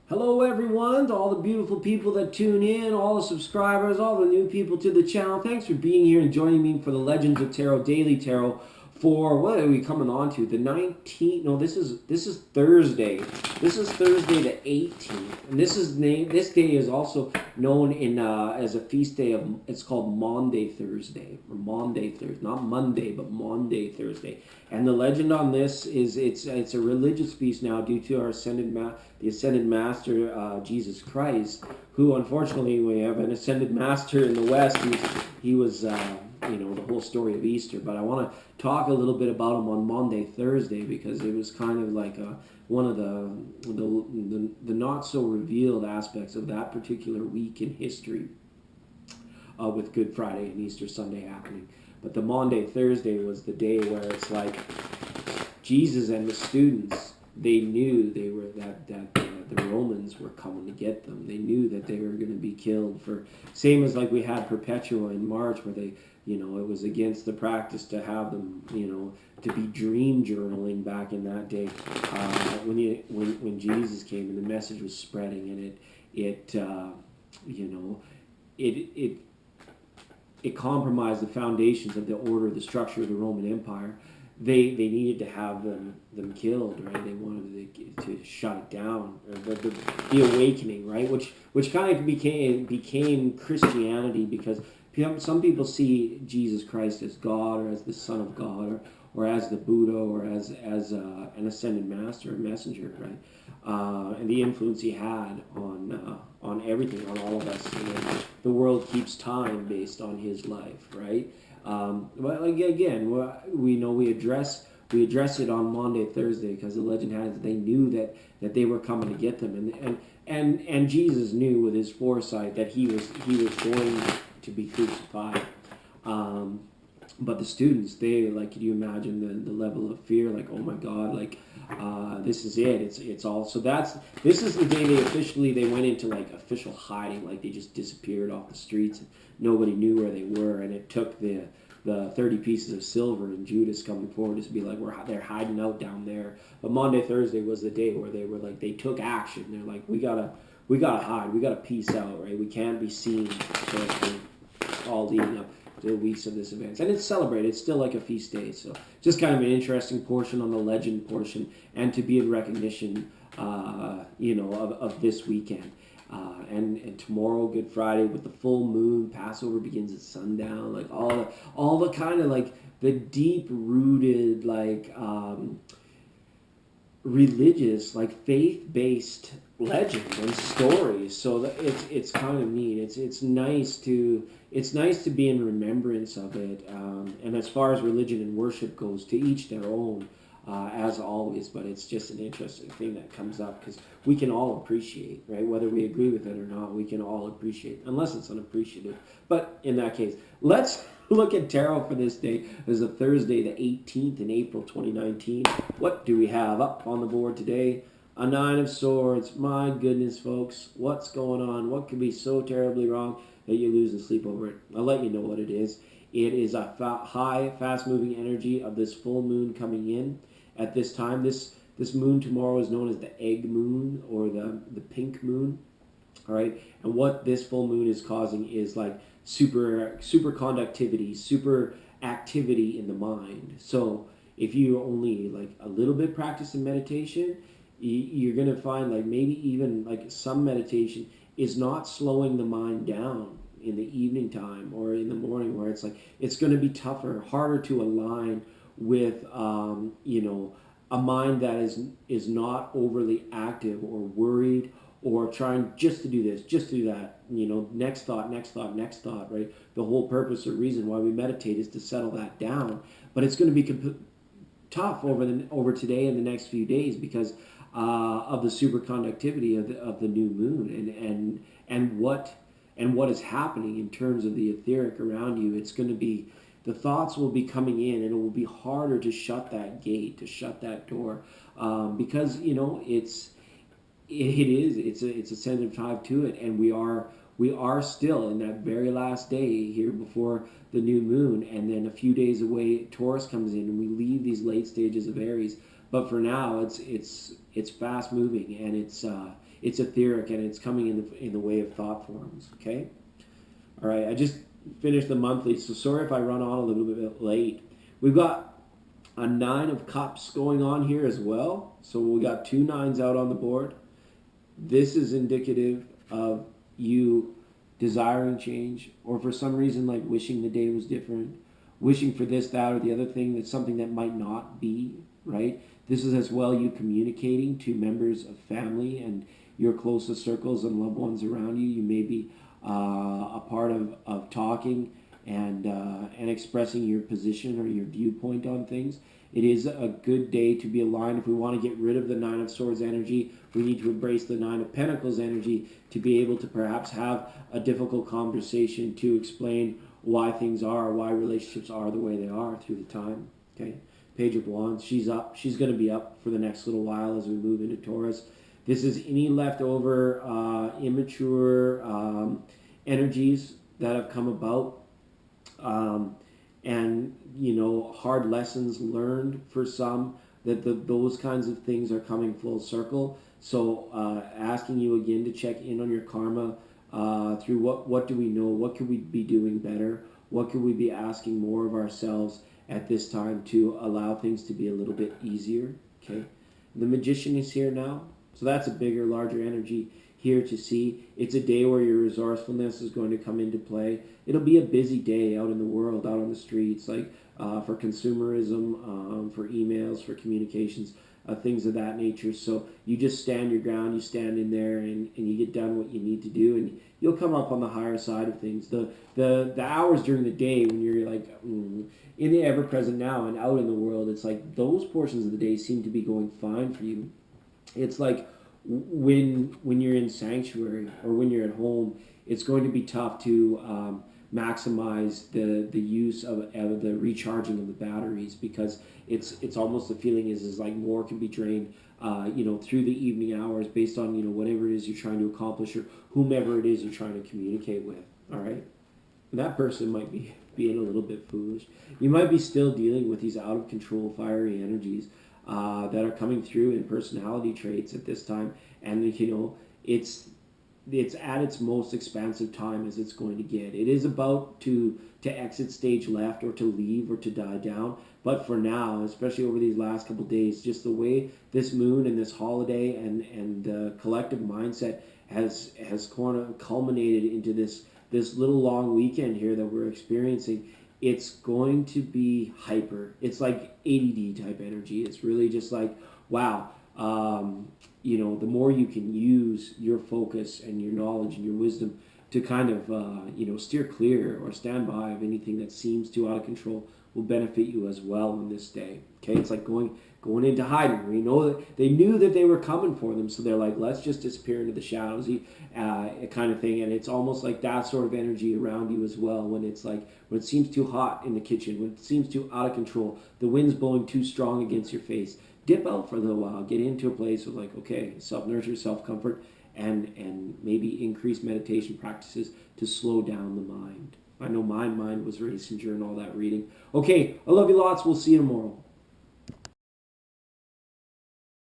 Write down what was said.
Hello, everyone, to all the beautiful people that tune in, all the subscribers, all the new people to the channel. Thanks for being here and joining me for the Legends of Tarot Daily Tarot. For what are we coming on to? The 19th? No, this is Thursday. This is Thursday the 18th, and this day is also known in as a feast day of. It's called Maundy Thursday or Maundy Thursday, not Monday, but Maundy Thursday. And the legend on this is it's a religious feast now due to our the ascended master Jesus Christ, who unfortunately we have an ascended master in the West. He was the whole story of Easter, but I want to talk a little bit about him on Maundy Thursday because it was kind of like one of the not so revealed aspects of that particular week in history, with Good Friday and Easter Sunday happening. But the Maundy Thursday was the day where it's like Jesus and the students, they knew they were that the Romans were coming to get them. They knew that they were going to be killed for same as like we had Perpetua in March, where they, it was against the practice to have them, to be dream journaling back in that day. When Jesus came and the message was spreading, and it compromised the foundations of the order, the structure of the Roman Empire. They needed to have them killed, right? They wanted to shut it down, the awakening, right? Which kind of became Christianity, because some people see Jesus Christ as God or as the Son of God, or as the Buddha, or as an ascended master, a messenger, right? And the influence he had on everything, on all of us. The world keeps time based on his life, right? But like, again, we address it on Maundy Thursday because the legend has it they knew that they were coming to get them, and Jesus knew with his foresight that he was going to be crucified. But the students, they, like, could you imagine the level of fear? Like, oh my God, like, this is it. It's all. So this is the day they went into like official hiding. Like, they just disappeared off the streets. And nobody knew where they were, and it took the 30 pieces of silver and Judas coming forward to be like, they're hiding out down there. But Maundy Thursday was the day where they were like, they took action. They're like, we gotta hide. We gotta peace out, right? We can't be seen. So all leading up to the weeks of this event, and it's celebrated. It's still like a feast day, so just kind of an interesting portion on the legend portion, and to be in recognition, of this weekend. And tomorrow, Good Friday, with the full moon, Passover begins at sundown. Like all the kind of like the deep rooted religious, like faith-based legend and stories. So that it's kind of neat. It's nice to be in remembrance of it. And as far as religion and worship goes, to each their own, as always. But it's just an interesting thing that comes up because we can all appreciate, right? Whether we agree with it or not, we can all appreciate, unless it's unappreciative. But in that case, let's look at tarot for this day. This is a Thursday, the 18th in April 2019. What do we have up on the board today? A Nine of Swords. My goodness, folks. What's going on? What could be so terribly wrong that you lose and sleep over it? I'll let you know what it is. It is a high, fast-moving energy of this full moon coming in at this time. This moon tomorrow is known as the egg moon, or the pink moon. All right, and what this full moon is causing is like super conductivity, super activity in the mind. So if you only like a little bit practice in meditation, you're gonna find like maybe even like some meditation is not slowing the mind down in the evening time or in the morning, where it's like it's going to be tougher, harder to align with a mind that is not overly active or worried, or trying just to do this, just to do that, next thought, right? The whole purpose or reason why we meditate is to settle that down. But it's going to be tough over today and the next few days because of the superconductivity of the new moon, and what is happening in terms of the etheric around you. It's going to be, the thoughts will be coming in, and it will be harder to shut that gate, to shut that door, because it's a sensitive time to it, and we are still in that very last day here before the new moon, and then a few days away Taurus comes in, and we leave these late stages of Aries. But for now, it's fast moving, and it's etheric and it's coming in the way of thought forms. Okay. All right. I just finished the monthly, so sorry if I run on a little bit late. We've got a 9 of cups going on here as well. So we got 2 9s out on the board. This is indicative of you desiring change, or for some reason like wishing the day was different, wishing for this, that, or the other thing. That's something that might not be, right? This is as well you communicating to members of family and your closest circles and loved ones around you. You may be a part of talking and expressing your position or your viewpoint on things. It is a good day to be aligned. If we want to get rid of the 9 of Swords energy, we need to embrace the 9 of Pentacles energy to be able to perhaps have a difficult conversation to explain why things are, why relationships are the way they are through the time. Okay, Page of Wands, she's up. She's going to be up for the next little while as we move into Taurus. This is any leftover immature energies that have come about. And hard lessons learned for some, that those kinds of things are coming full circle. So asking you again to check in on your karma through what do we know, what could we be doing better, what could we be asking more of ourselves at this time to allow things to be a little bit easier. Okay, the Magician is here now, so that's a bigger, larger energy here to see. It's a day where your resourcefulness is going to come into play. It'll be a busy day out in the world, out on the streets, like for consumerism, for emails, for communications, things of that nature. So you just stand your ground, you stand in there, and you get done what you need to do, and you'll come up on the higher side of things. The hours during the day when you're like in the ever-present now and out in the world, it's like those portions of the day seem to be going fine for you. It's like when you're in sanctuary or when you're at home, it's going to be tough to maximize the use of the recharging of the batteries, because it's almost the feeling is like more can be drained through the evening hours based on whatever it is you're trying to accomplish or whomever it is you're trying to communicate with. All right, and that person might be being a little bit foolish. You might be still dealing with these out of control fiery energies that are coming through in personality traits at this time, and it's at its most expansive time as it's going to get. It is about to exit stage left, or to leave, or to die down. But for now, especially over these last couple of days, just the way this moon and this holiday and the collective mindset has kind of culminated into this little long weekend here that we're experiencing, it's going to be hyper. It's like ADD type energy. It's really just like, wow, the more you can use your focus and your knowledge and your wisdom to kind of, steer clear or stand by of anything that seems too out of control will benefit you as well on this day. Okay, it's like going into hiding. We know that they knew that they were coming for them, so they're like, let's just disappear into the shadows, kind of thing. And it's almost like that sort of energy around you as well. When it's like when it seems too hot in the kitchen, when it seems too out of control, the wind's blowing too strong against your face. Dip out for a little while. Get into a place of like, okay, self-nurture, self-comfort, and maybe increase meditation practices to slow down the mind. I know my mind was racing during all that reading. Okay, I love you lots. We'll see you tomorrow.